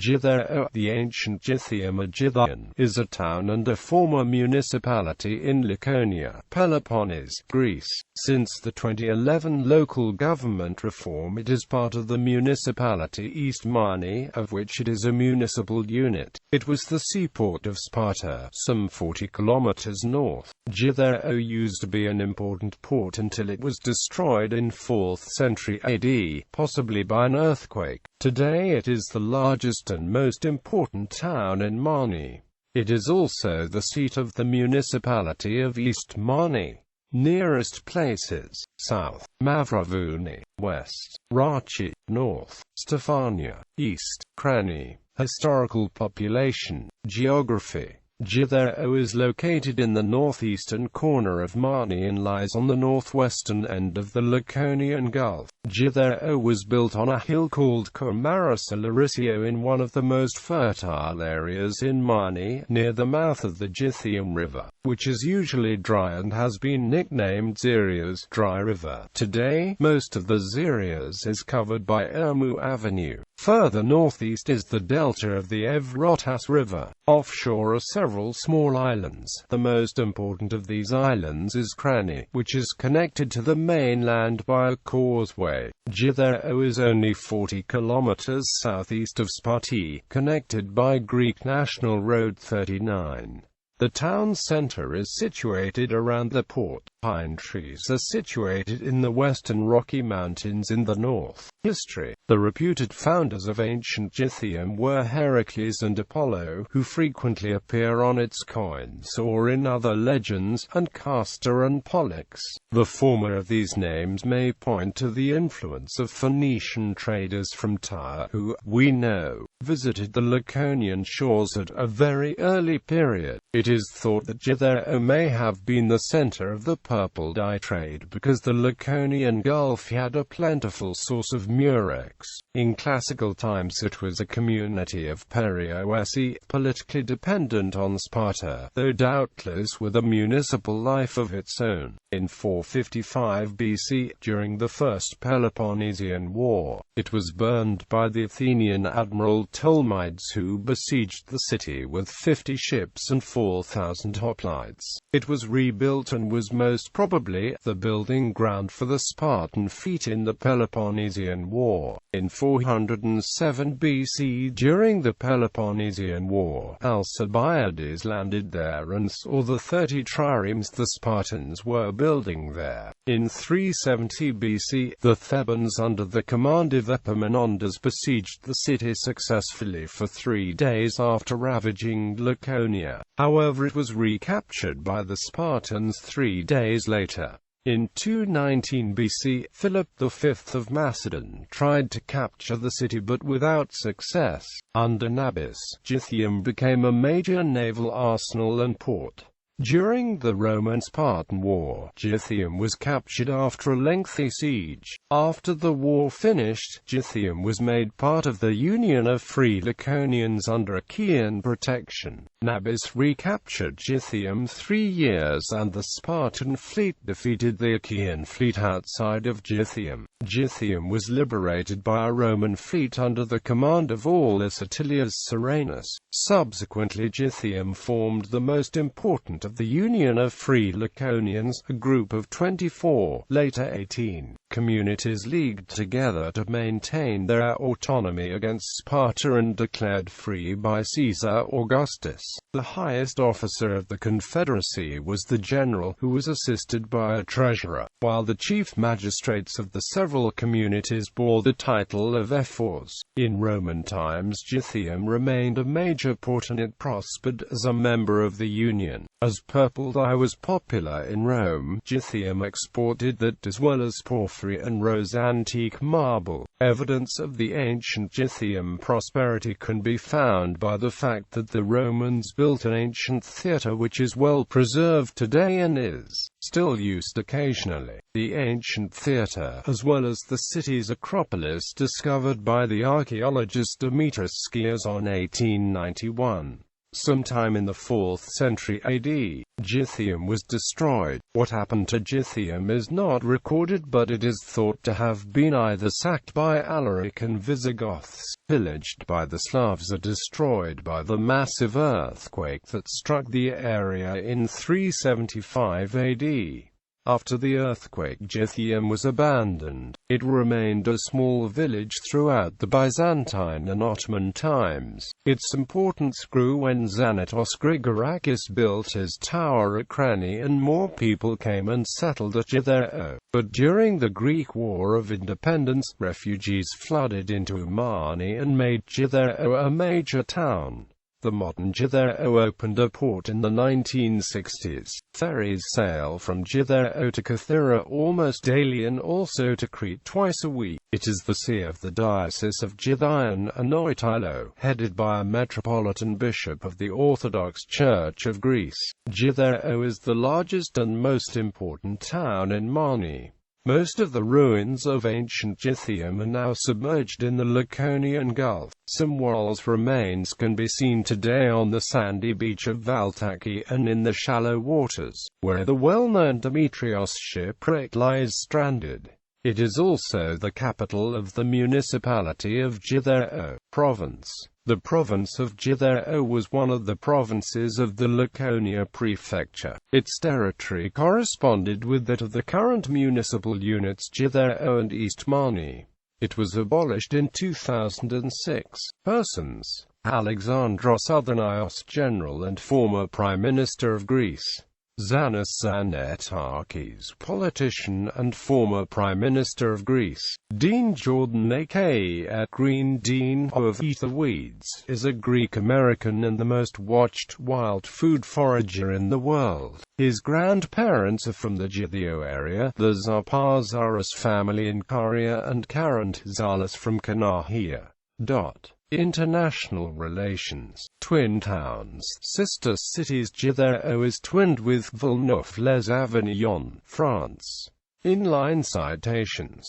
Gytheio, the ancient Gythium or Gytheion, is a town and a former municipality in Laconia, Peloponnese, Greece. Since the 2011 local government reform, it is part of the municipality East Mani, of which it is a municipal unit. It was the seaport of Sparta, some 40 kilometers north. Gytheio used to be an important port until it was destroyed in 4th century AD, possibly by an earthquake. Today it is the largest and most important town in Mani. It is also the seat of the municipality of East Mani. Nearest places: south, Mavrovouni; west, Rachi; north, Stefania; east, Krani. Historical population. Geography. Gytheio is located in the northeastern corner of Mani and lies on the northwestern end of the Laconian Gulf. Gytheio was built on a hill called Marsa Larisio in one of the most fertile areas in Mani, near the mouth of the Gythium River, which is usually dry and has been nicknamed Xeria's dry river. Today, most of the Xerias is covered by Ermu Avenue. Further northeast is the delta of the Evrotas River. Offshore are several small islands. The most important of these islands is Krani, which is connected to the mainland by a causeway. Gytheio is only 40 kilometers southeast of Sparta, connected by Greek National Road 39. The town center is situated around the port. Pine trees are situated in the western Rocky Mountains in the north. History. The reputed founders of ancient Gythium were Heracles and Apollo, who frequently appear on its coins or in other legends, and Castor and Pollux. The former of these names may point to the influence of Phoenician traders from Tyre who, we know, visited the Laconian shores at a very early period. It is thought that Gytheio may have been the center of the purple dye trade because the Laconian Gulf had a plentiful source of murex. In classical times it was a community of Perioeci, politically dependent on Sparta, though doubtless with a municipal life of its own. In 455 BC, during the First Peloponnesian War, it was burned by the Athenian admiral Ptolemaides, who besieged the city with 50 ships and 4,000 hoplites. It was rebuilt and was most probably the building ground for the Spartan fleet in the Peloponnesian War. In 407 BC, during the Peloponnesian War, Alcibiades landed there and saw the 30 triremes the Spartans were building there. In 370 BC, the Thebans under the command of Epaminondas besieged the city successfully for 3 days after ravaging Laconia. However, it was recaptured by the Spartans 3 days later. In 219 BC, Philip V of Macedon tried to capture the city but without success. Under Nabis, Gythium became a major naval arsenal and port. During the Roman-Spartan War, Gythium was captured after a lengthy siege. After the war finished, Gythium was made part of the Union of Free Laconians under Achaean protection. Nabis recaptured Gythium 3 years and the Spartan fleet defeated the Achaean fleet outside of Gythium. Gythium was liberated by a Roman fleet under the command of Aulus Atilius Serenus. Subsequently, Gythium formed the most important of the Union of Free Laconians, a group of 24, later 18, communities leagued together to maintain their autonomy against Sparta and declared free by Caesar Augustus. The highest officer of the confederacy was the general, who was assisted by a treasurer, while the chief magistrates of the several communities bore the title of ephors. In Roman times, Gythium remained a major port and it prospered as a member of the Union. As purple dye was popular in Rome, Gythium exported that as well as porphyry and rose antique marble. Evidence of the ancient Gythium prosperity can be found by the fact that the Romans built an ancient theatre which is well preserved today and is still used occasionally. The ancient theatre, as well as the city's Acropolis discovered by the archaeologist Demetrius Skias in 1891. Sometime in the 4th century AD, Gythium was destroyed. What happened to Gythium is not recorded, but it is thought to have been either sacked by Alaric and Visigoths, pillaged by the Slavs, or destroyed by the massive earthquake that struck the area in 375 AD. After the earthquake, Gythium was abandoned. It remained a small village throughout the Byzantine and Ottoman times. Its importance grew when Xanatos Grigorakis built his tower at Crani and more people came and settled at Gytheio. But during the Greek War of Independence, refugees flooded into Umani and made Gytheio a major town. The modern Gytheio opened a port in the 1960s. Ferries sail from Gytheio to Kythera almost daily and also to Crete twice a week. It is the see of the Diocese of Gytheion and North.Gytheio, headed by a metropolitan bishop of the Orthodox Church of Greece. Gytheio is the largest and most important town in Mani. Most of the ruins of ancient Gythium are now submerged in the Laconian Gulf. Some walls remains can be seen today on the sandy beach of Valtaki and in the shallow waters, where the well-known Demetrios shipwreck lies stranded. It is also the capital of the municipality of Gytheio province. The province of Gytheio was one of the provinces of the Laconia prefecture. Its territory corresponded with that of the current municipal units Gytheio and East Mani. It was abolished in 2006. Persons: Alexandros Athenios, General and former Prime Minister of Greece. Zanis Zanetakis, politician and former Prime Minister of Greece. Dean Jordan aka Green Dean of Eat the Weeds, is a Greek-American and the most watched wild food forager in the world. His grandparents are from the Gythio area, the Zarpazaros family in Caria, and Karen Zalis from Kanahia. International relations. Twin towns. Sister cities. Gytheio is twinned with Villeneuve-les-Avignon, France. Inline citations.